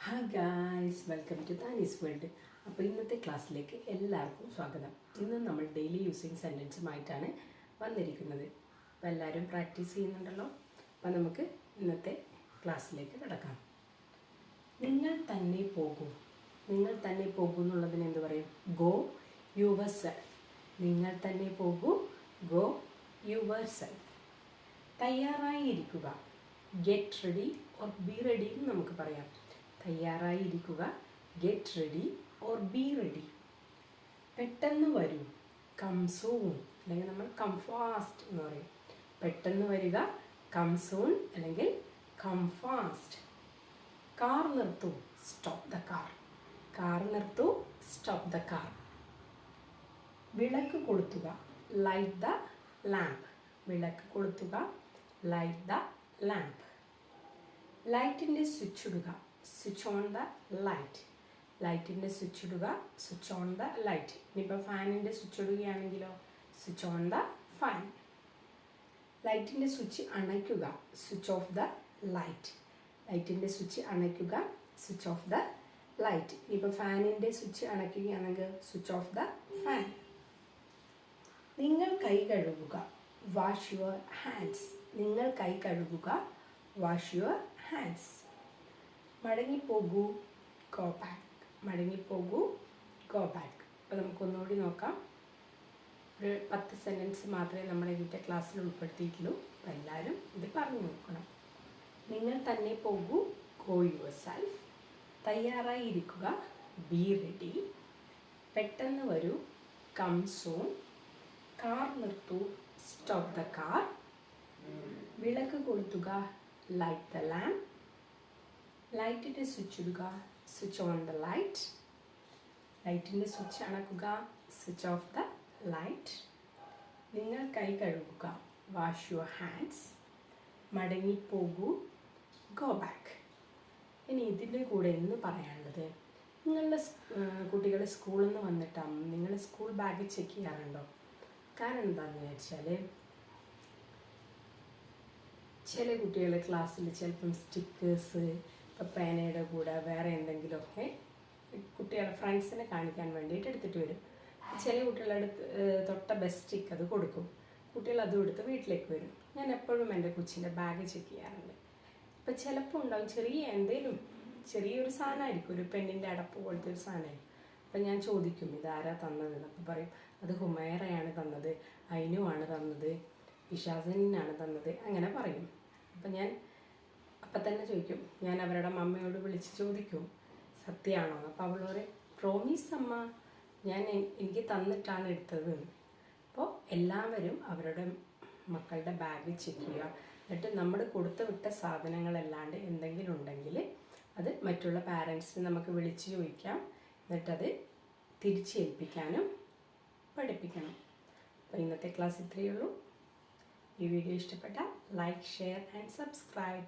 Hi guys, welcome to Thani's world. അപ്പോൾ ഇന്നത്തെ ക്ലാസ്സിലേക്ക് എല്ലാവർക്കും സ്വാഗതം. ഇന്ന് നമ്മൾ ഡെയിലി യൂസിങ് സെൻറ്റൻസുമായിട്ടാണ് വന്നിരിക്കുന്നത്. അപ്പോൾ എല്ലാവരും പ്രാക്ടീസ് ചെയ്യുന്നുണ്ടല്ലോ. അപ്പോൾ നമുക്ക് ഇന്നത്തെ ക്ലാസ്സിലേക്ക് കിടക്കാം. നിങ്ങൾ തന്നെ പോകൂ. നിങ്ങൾ തന്നെ പോകൂ എന്നുള്ളതിന് എന്ത് പറയും? Go yourself. നിങ്ങൾ തന്നെ പോകൂ, ഗോ യുവർ സെൽഫ്. തയ്യാറായിരിക്കുക. Get ready or be ready എന്ന് നമുക്ക് പറയാം. തയ്യാറായിരിക്കുക, get ready or be ready. പെട്ടെന്ന് വരൂ, കം സൂൺ, അല്ലെങ്കിൽ നമ്മൾ കം ഫാസ്റ്റ് എന്ന് പറയും. പെട്ടെന്ന് വരിക, കം സൂൺ അല്ലെങ്കിൽ കം ഫാസ്റ്റ്. കാർ നിർത്തൂ, സ്റ്റോപ്പ് ദ കാർ. കാർ നിർത്തൂ, സ്റ്റോപ്പ് ദ കാർ. വിളക്ക് കൊളുത്തുക, ലൈറ്റ് ദ ലാമ്പ്. വിളക്ക് കൊളുത്തുക, ലൈറ്റ് ദ ലാമ്പ്. ലൈറ്റിൻ്റെ സ്വിച്ച് ഇടുക, സ്വിച്ച് ഓൺ ദ ലൈറ്റ്. ലൈറ്റിൻ്റെ സ്വിച്ച് ഇടുക, സ്വിച്ച് ഓൺ ദ ലൈറ്റ്. ഇനിയിപ്പോൾ ഫാനിൻ്റെ സ്വിച്ച് ഇടുകയാണെങ്കിലോ, സ്വിച്ച് ഓൺ ദ ഫാൻ. ലൈറ്റിൻ്റെ സ്വിച്ച് അണയ്ക്കുക, സ്വിച്ച് ഓഫ് ദ ലൈറ്റ്. ലൈറ്റിൻ്റെ സ്വിച്ച് അണയ്ക്കുക, സ്വിച്ച് ഓഫ് ദ ലൈറ്റ്. ഇനിയിപ്പോൾ ഫാനിൻ്റെ സ്വിച്ച് അണയ്ക്കുകയാണെങ്കിൽ സ്വിച്ച് ഓഫ് ദ ഫാൻ. നിങ്ങൾ കൈ കഴുകുക, വാഷ് യുവർ ഹാൻഡ്സ്. നിങ്ങൾ കൈ കഴുകുക, വാഷ് യുവർ ഹാൻഡ്സ്. മടങ്ങിപ്പോകൂ, ഗോ ബാക്ക്. മടങ്ങിപ്പോകൂ, ഗോ ബാക്ക്. അപ്പോൾ നമുക്കൊന്നുകൂടി നോക്കാം. ഒരു 10 സെൻറ്റൻസ് മാത്രമേ നമ്മുടെ ഇന്നത്തെ ക്ലാസ്സിൽ ഉൾപ്പെടുത്തിയിട്ടുള്ളൂ. അപ്പോൾ എല്ലാവരും ഇത് പറഞ്ഞു നോക്കണം. നിങ്ങൾ തന്നെ പോകൂ, ഗോ യുവർ സെൽഫ്. തയ്യാറായിരിക്കുക, ബി റെഡി. പെട്ടെന്ന് വരൂ, കം സൂൺ. കാർ നിർത്തൂ, സ്റ്റോപ്പ് ദ കാർ. വിളക്ക് കൊളുത്തുക, ലൈറ്റ് ദ ലാമ്പ്. ലൈറ്റിൻ്റെ സ്വിച്ച് ഇടുക, സ്വിച്ച് ഓൺ ദ ലൈറ്റ്. ലൈറ്റിൻ്റെ സ്വിച്ച് അണക്കുക, സ്വിച്ച് ഓഫ് ദ ലൈറ്റ്. നിങ്ങൾ കൈ കഴുകുക, വാഷ് യുവർ ഹാൻഡ്സ്. മടങ്ങിപ്പോകൂ, ഗോ ബാക്ക്. ഇനി ഇതിൻ്റെ കൂടെ എന്ന് പറയാനുള്ളത്, നിങ്ങളുടെ കുട്ടികൾ സ്കൂളിൽ നിന്ന് വന്നിട്ടാകും നിങ്ങൾ സ്കൂൾ ബാഗ് ചെക്ക് ചെയ്യാറുണ്ടോ? കാരണം എന്താണെന്ന് വെച്ചാൽ ചില കുട്ടികൾ ക്ലാസ്സിൽ ചിലപ്പം സ്റ്റിക്കേഴ്സ്, ഇപ്പോൾ പേനയുടെ കൂടെ വേറെ എന്തെങ്കിലുമൊക്കെ കുട്ടികളെ ഫ്രണ്ട്സിനെ കാണിക്കാൻ വേണ്ടിയിട്ട് എടുത്തിട്ട് വരും. ചില കുട്ടികളുടെ തൊട്ട ബെസ്റ്റിക്ക് അത് കൊടുക്കും. കുട്ടികൾ അതും എടുത്ത് വീട്ടിലേക്ക് വരും. ഞാൻ എപ്പോഴും എൻ്റെ കൊച്ചിൻ്റെ ബാഗ് ചെക്ക് ചെയ്യാറുണ്ട്. ഇപ്പോൾ ചിലപ്പോൾ ഉണ്ടാവും ചെറിയൊരു സാധനമായിരിക്കും, ഒരു പെണ്ണിൻ്റെ അടപ്പ് പോലത്തെ ഒരു സാധനമായിരിക്കും. അപ്പം ഞാൻ ചോദിക്കും, ഇതാരാ തന്നത്? അപ്പോൾ പറയും, അത് ഹുമൈറയാണ് തന്നത്, അയിനുവാണ് തന്നത്, ഇഷാസിനാണ് തന്നത്, അങ്ങനെ പറയും. അപ്പം തന്നെ ചോദിക്കും, ഞാൻ അവരുടെ മമ്മയോട് വിളിച്ച് ചോദിക്കും, സത്യമാണോ? അപ്പോൾ അവളോട് പ്രോമിസ് അമ്മ, എനിക്ക് തന്നിട്ടാണ് എടുത്തത്. അപ്പോൾ എല്ലാവരും അവരുടെ മക്കളുടെ ബാഗ് ചെക്ക് ചെയ്യുക. എന്നിട്ട് നമ്മൾ കൊടുത്തു വിട്ട സാധനങ്ങളല്ലാണ്ട് എന്തെങ്കിലും ഉണ്ടെങ്കിൽ അത് മറ്റുള്ള പാരൻസിന് നമുക്ക് വിളിച്ച് ചോദിക്കാം. എന്നിട്ടത് തിരിച്ചേൽപ്പിക്കാനും പഠിപ്പിക്കണം. അപ്പോൾ ഇന്നത്തെ ക്ലാസ് ഇത്രയേ ഉള്ളൂ. ഈ വീഡിയോ ഇഷ്ടപ്പെട്ടാൽ ലൈക്ക്, ഷെയർ ആൻഡ് സബ്സ്ക്രൈബ്.